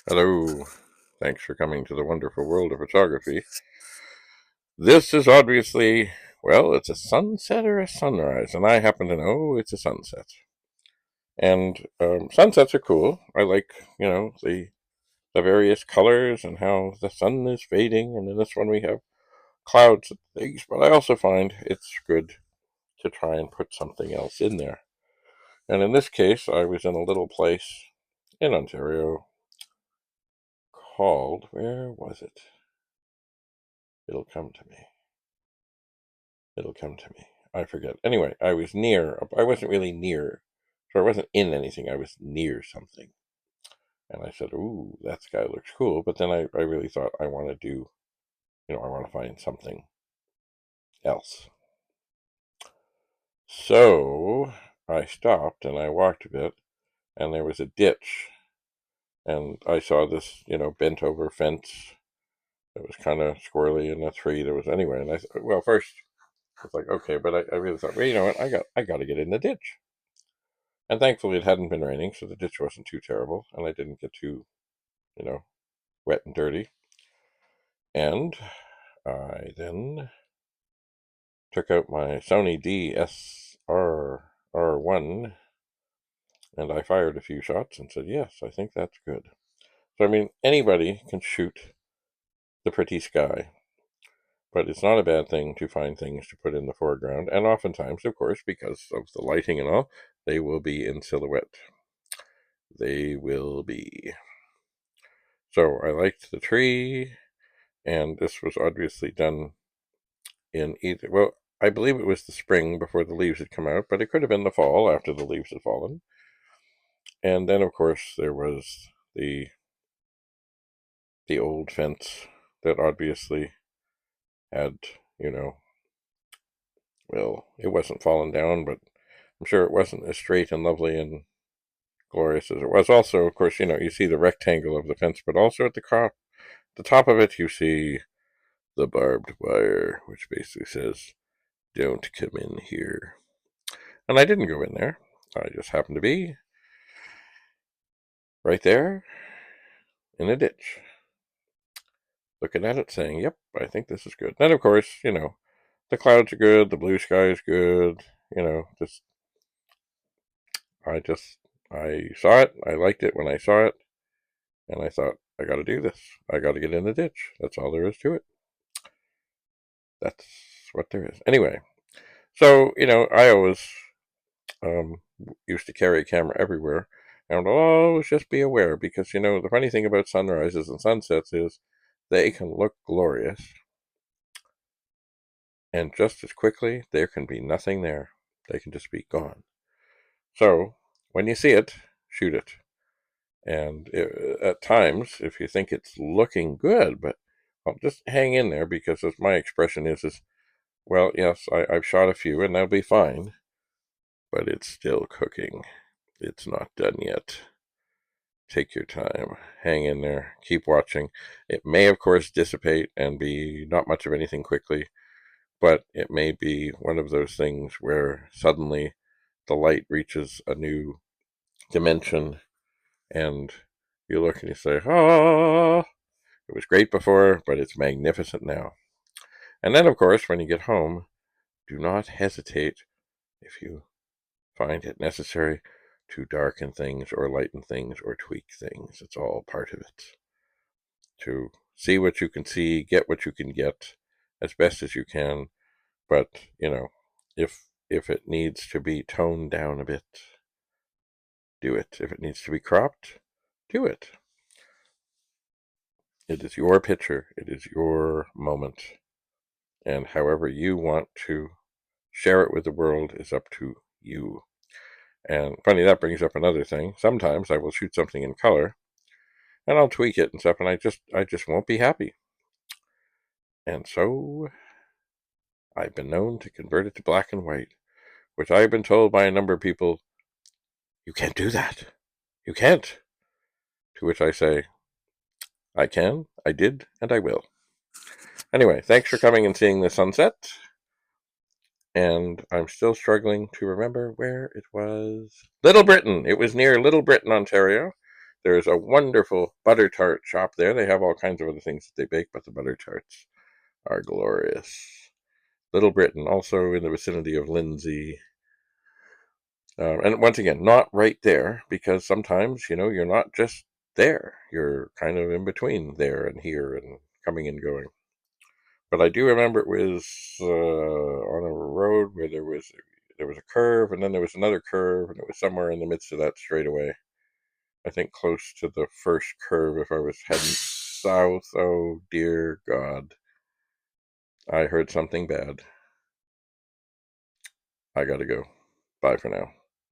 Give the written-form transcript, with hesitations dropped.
Hello. Thanks for coming to the wonderful world of photography. This is obviously, well, it's a sunset or a sunrise, and I happen to know it's a sunset. And sunsets are cool. I like, the various colors and how the sun is fading. And in this one, we have clouds and things. But I also find it's good to try and put something else in there. And in this case, I was in a little place in Ontario called, where was it? It'll come to me. It'll come to me. I forget. Anyway, I was near. I wasn't really near. So I wasn't in anything. I was near something. And I said, ooh, that sky looks cool. But then I really thought I want to do, I want to find something else. So I stopped and I walked a bit and there was a ditch. And I saw this, bent over fence that was kind of squirrely and a tree that was anyway. And I thought, well, first it's like, okay, but I really thought, well, you know what? I got to get in the ditch. And thankfully, it hadn't been raining, so the ditch wasn't too terrible, and I didn't get too, you know, wet and dirty. And I then took out my Sony DSLR-R1 and I fired a few shots and said, yes, I think that's good. So, I mean, anybody can shoot the pretty sky, but it's not a bad thing to find things to put in the foreground. And oftentimes, of course, because of the lighting and all, they will be in silhouette. They will be. So I liked the tree, and this was obviously done in either, well, I believe it was the spring before the leaves had come out, but it could have been the fall after the leaves had fallen. And then, of course, there was the old fence that obviously had, you know, well, it wasn't fallen down, but I'm sure it wasn't as straight and lovely and glorious as it was. Also, of course, you see the rectangle of the fence, but also at the top of it, you see the barbed wire, which basically says, don't come in here. And I didn't go in there. I just happened to be right there in a ditch, looking at it saying, yep, I think this is good. Then, of course, the clouds are good, the blue sky is good, just, I just, I saw it, I liked it when I saw it, and I thought, I gotta do this. I gotta get in the ditch. That's all there is to it. That's what there is. Anyway, so, I always um, used to carry a camera everywhere. And always just be aware because, the funny thing about sunrises and sunsets is they can look glorious. And just as quickly, there can be nothing there. They can just be gone. So when you see it, shoot it. And at times, if you think it's looking good, but well, just hang in there because as my expression is, well, yes, I've shot a few and they'll be fine, but it's still cooking. It's not done yet. Take your time, hang in there, keep watching. It may, of course, dissipate and be not much of anything quickly, but it may be one of those things where suddenly the light reaches a new dimension and you look and you say, ah, it was great before, but it's magnificent now. And then, of course, when you get home, do not hesitate if you find it necessary to darken things or lighten things or tweak things. It's all part of it. To see what you can see, get what you can get as best as you can. But, if it needs to be toned down a bit, do it. If it needs to be cropped, do it. It is your picture. It is your moment. And however you want to share it with the world is up to you. And funny, that brings up another thing. Sometimes I will shoot something in color and I'll tweak it and stuff, and I just won't be happy. And so I've been known to convert it to black and white, which I've been told by a number of people, you can't do that. You can't. To which I say, I can, I did, and I will. Anyway, thanks for coming and seeing the sunset. And I'm still struggling to remember where it was. Little Britain. It was near Little Britain, Ontario. There's a wonderful butter tart shop there. They have all kinds of other things that they bake, but the butter tarts are glorious. Little Britain, also in the vicinity of Lindsay. And once again, not right there, because sometimes, you're not just there. You're kind of in between there and here and coming and going. But I do remember it was on a road where there was a curve, and then there was another curve, and it was somewhere in the midst of that straightaway. I think close to the first curve if I was heading south. Oh, dear God. I heard something bad. I gotta go. Bye for now.